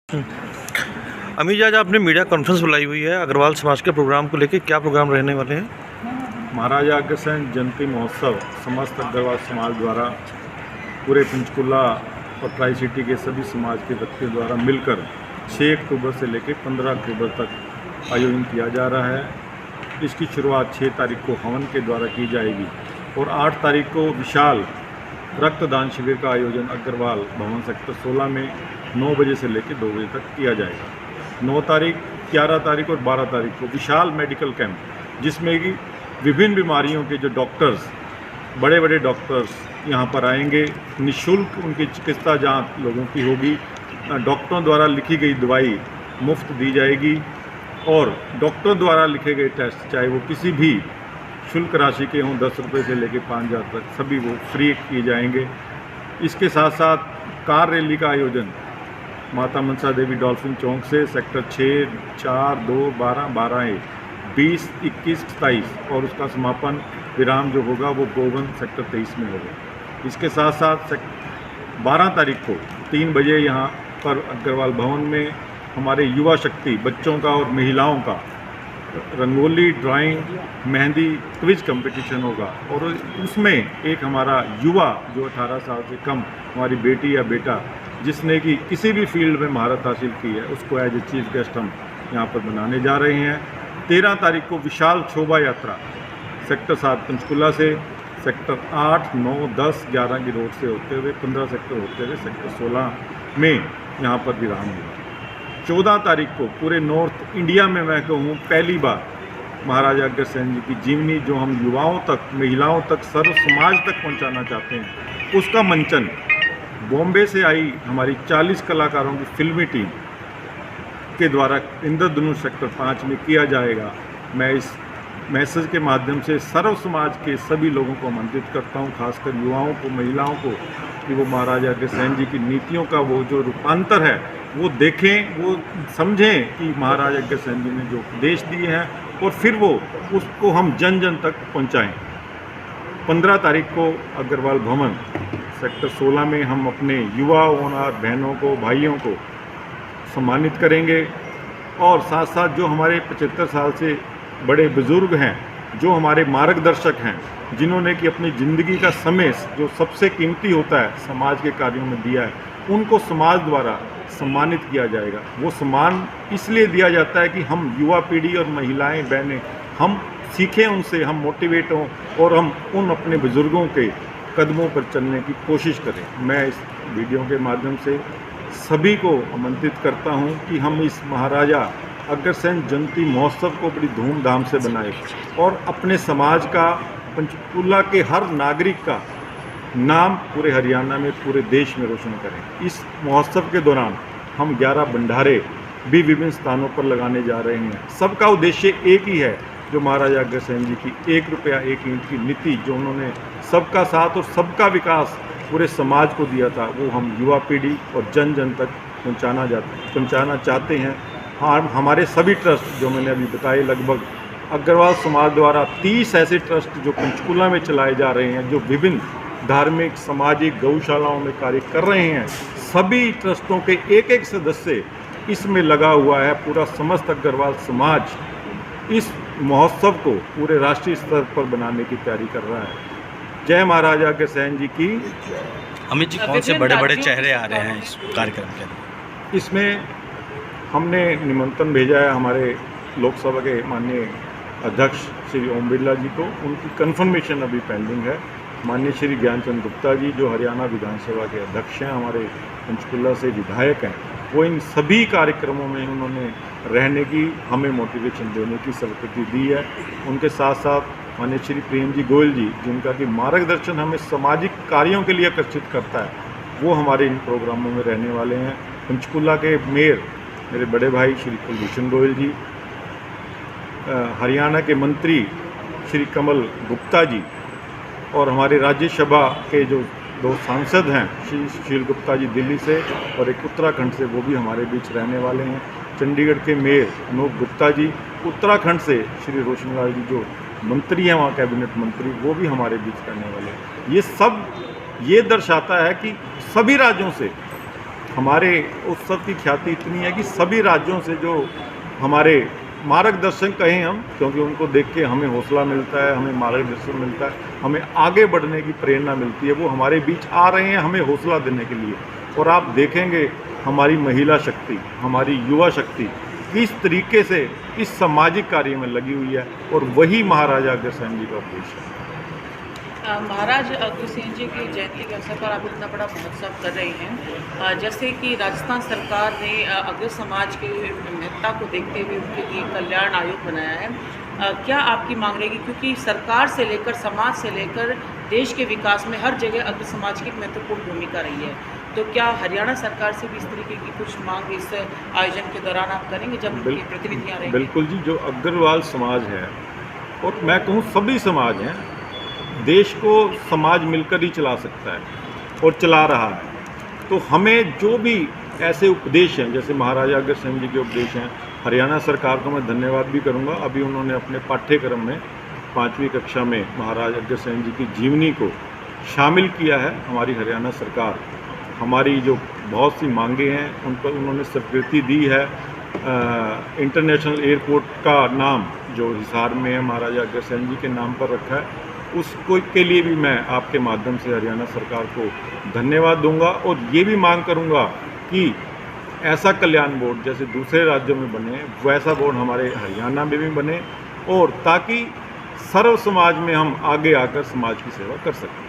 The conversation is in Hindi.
अमीर जी, आज आपने मीडिया कॉन्फ्रेंस बुलाई हुई है अग्रवाल समाज के प्रोग्राम को लेकर, क्या प्रोग्राम रहने वाले हैं? महाराजा अग्रसेन जयंती महोत्सव समस्त अग्रवाल समाज द्वारा पूरे पंचकुला और ट्राई सिटी के सभी समाज के व्यक्तियों द्वारा मिलकर 6 अक्टूबर से लेकर 15 अक्टूबर तक आयोजन किया जा रहा है। इसकी शुरुआत 6 तारीख को हवन के द्वारा की जाएगी और 8 तारीख को विशाल रक्तदान शिविर का आयोजन अग्रवाल भवन सेक्टर 16 में 9 बजे से लेकर 2 बजे तक किया जाएगा। 9 तारीख, 11 तारीख और 12 तारीख को विशाल मेडिकल कैंप, जिसमें कि विभिन्न बीमारियों के जो डॉक्टर्स, बड़े बड़े डॉक्टर्स यहाँ पर आएंगे। निःशुल्क उनकी चिकित्सा जांच लोगों की होगी। डॉक्टरों द्वारा लिखी गई दवाई मुफ्त दी जाएगी और डॉक्टर द्वारा लिखे गए टेस्ट, चाहे वो किसी भी शुल्क राशि के हों, 10 रुपये से लेकर 5,000 तक, सभी वो फ्री किए जाएंगे। इसके साथ साथ कार रैली का आयोजन माता मनसा देवी डॉल्फिन चौक से सेक्टर 6, 4, 2, 12, 12A, 20, 21, 27 और उसका समापन विराम जो होगा वो गोवन सेक्टर 23 में होगा। इसके साथ साथ 12 तारीख को 3 बजे यहाँ पर अग्रवाल भवन में हमारे युवा शक्ति बच्चों का और महिलाओं का rangoli, drawing, mehndi, quiz competition होगा और उसमें एक हमारा युवा जो 18 साल से कम, हमारी बेटी या बेटा जिसने कि किसी भी फील्ड में महारत हासिल की है, उसको एज ए चीफ गेस्ट हम यहाँ पर बनाने जा रहे हैं। 13 तारीख को विशाल शोभा यात्रा सेक्टर 7 पंचकुला से सेक्टर 8, 9, 10, 11 की रोड से होते हुए 15 सेक्टर होते हुए सेक्टर 16 में यहाँ पर विराम होगा। 14 तारीख को पूरे नॉर्थ इंडिया में मैं कहूँ पहली बार महाराजा अग्रसेन जी की जीवनी जो हम युवाओं तक, महिलाओं तक, सर्व समाज तक पहुँचाना चाहते हैं, उसका मंचन बॉम्बे से आई हमारी 40 कलाकारों की फिल्मी टीम के द्वारा इंद्रधनुष सेक्टर 5 में किया जाएगा। मैं इस मैसेज के माध्यम से सर्व समाज के सभी लोगों को आमंत्रित करता हूं, खासकर युवाओं को, महिलाओं को, कि वो महाराजा अग्रसेन जी की नीतियों का वो जो रूपांतर है वो देखें, वो समझें कि महाराजा अग्रसेन जी ने जो उपदेश दिए हैं और फिर वो उसको हम जन जन तक पहुँचाएँ। 15 तारीख को अग्रवाल भवन सेक्टर 16 में हम अपने युवा और बहनों को, भाइयों को सम्मानित करेंगे और साथ साथ जो हमारे 75 साल से बड़े बुज़ुर्ग हैं, जो हमारे मार्गदर्शक हैं, जिन्होंने कि अपनी ज़िंदगी का समय जो सबसे कीमती होता है समाज के कार्यों में दिया है, उनको समाज द्वारा सम्मानित किया जाएगा। वो सम्मान इसलिए दिया जाता है कि हम युवा पीढ़ी और महिलाएं, बहनें, हम सीखें उनसे, हम मोटिवेट हों और हम उन अपने बुज़ुर्गों के कदमों पर चलने की कोशिश करें। मैं इस वीडियो के माध्यम से सभी को आमंत्रित करता हूं कि हम इस महाराजा अग्रसेन जयंती महोत्सव को बड़ी धूमधाम से बनाएं और अपने समाज का, पंचकुला के हर नागरिक का नाम पूरे हरियाणा में, पूरे देश में रोशन करें। इस महोत्सव के दौरान हम 11 भंडारे भी विभिन्न स्थानों पर लगाने जा रहे हैं। सबका उद्देश्य एक ही है, जो महाराजा अग्रसेन जी की 1 रुपया 1 ईंट की नीति, जो उन्होंने सबका साथ और सबका विकास पूरे समाज को दिया था, वो हम युवा पीढ़ी और जन जन तक पहुंचाना चाहते हैं। हाँ, हमारे सभी ट्रस्ट जो मैंने अभी बताए, लगभग अग्रवाल समाज द्वारा 30 ऐसे ट्रस्ट जो पंचकुला में चलाए जा रहे हैं, जो विभिन्न धार्मिक, सामाजिक, गौशालाओं में कार्य कर रहे हैं, सभी ट्रस्टों के एक एक सदस्य इसमें लगा हुआ है। पूरा समस्त अग्रवाल समाज इस महोत्सव को पूरे राष्ट्रीय स्तर पर बनाने की तैयारी कर रहा है। जय महाराजा अग्रसेन जी की। अमित जी, कौन से बड़े बड़े चेहरे आ रहे हैं इस कार्यक्रम के अंदर? इसमें हमने निमंत्रण भेजा है हमारे लोकसभा के माननीय अध्यक्ष श्री ओम बिरला जी को। उनकी कन्फर्मेशन अभी पेंडिंग है। माननीय श्री ज्ञानचंद गुप्ता जी जो हरियाणा विधानसभा के अध्यक्ष हैं, हमारे पंचकुला से विधायक हैं, वो इन सभी कार्यक्रमों में उन्होंने रहने की, हमें मोटिवेशन देने की स्वीकृति दी है। उनके साथ साथ माननीय श्री प्रेम जी गोयल जी, जिनका कि मार्गदर्शन हमें सामाजिक कार्यों के लिए आकर्षित करता है, वो हमारे इन प्रोग्रामों में रहने वाले हैं। पंचकुला के मेयर मेरे बड़े भाई श्री कुलभूषण गोयल जी, हरियाणा के मंत्री श्री कमल गुप्ता जी और हमारे राज्यसभा के जो 2 सांसद हैं, श्री शील गुप्ता जी दिल्ली से और एक उत्तराखंड से, वो भी हमारे बीच रहने वाले हैं। चंडीगढ़ के मेयर अनूप गुप्ता जी, उत्तराखंड से श्री रोशन लाल जी जो मंत्री हैं वहाँ कैबिनेट मंत्री, वो भी हमारे बीच रहने वाले हैं। ये सब ये दर्शाता है कि सभी राज्यों से हमारे उत्सव की ख्याति इतनी है कि सभी राज्यों से जो हमारे मार्गदर्शन कहें हम, क्योंकि उनको देख के हमें हौसला मिलता है, हमें मार्गदर्शन मिलता है, हमें आगे बढ़ने की प्रेरणा मिलती है, वो हमारे बीच आ रहे हैं हमें हौसला देने के लिए। और आप देखेंगे हमारी महिला शक्ति, हमारी युवा शक्ति किस तरीके से इस सामाजिक कार्य में लगी हुई है, और वही महाराजा अग्रसेन जी का उद्देश्य है। महाराज अग्रसेन जी की जयंती के अवसर पर आप इतना बड़ा महोत्सव कर रहे हैं, जैसे कि राजस्थान सरकार ने अग्र समाज के महत्ता को देखते हुए उनके लिए कल्याण आयोग बनाया है। क्या आपकी मांग रहेगी, क्योंकि सरकार से लेकर समाज से लेकर देश के विकास में हर जगह अग्र समाज की एक महत्वपूर्ण भूमिका रही है, तो क्या हरियाणा सरकार से भी इस तरीके की कुछ मांग इस आयोजन के दौरान आप करेंगे जब उनके प्रतिनिधियाँ रहेंगे? बिल्कुल जी, जो अग्रवाल समाज है, और मैं कहूँ सभी समाज हैं, देश को समाज मिलकर ही चला सकता है और चला रहा है। तो हमें जो भी ऐसे उपदेश हैं, जैसे महाराजा अग्रसेन जी के उपदेश हैं, हरियाणा सरकार को मैं धन्यवाद भी करूंगा। अभी उन्होंने अपने पाठ्यक्रम में 5वीं कक्षा में महाराजा अग्रसेन जी की जीवनी को शामिल किया है। हमारी हरियाणा सरकार हमारी जो बहुत सी मांगे हैं उन पर उन्होंने स्वीकृति दी है। इंटरनेशनल एयरपोर्ट का नाम जो हिसार में है महाराजा अग्रसेन जी के नाम पर रखा है, उसको के लिए भी मैं आपके माध्यम से हरियाणा सरकार को धन्यवाद दूंगा, और ये भी मांग करूंगा कि ऐसा कल्याण बोर्ड जैसे दूसरे राज्यों में बने वैसा बोर्ड हमारे हरियाणा में भी बने, और ताकि सर्व समाज में हम आगे आकर समाज की सेवा कर सकें।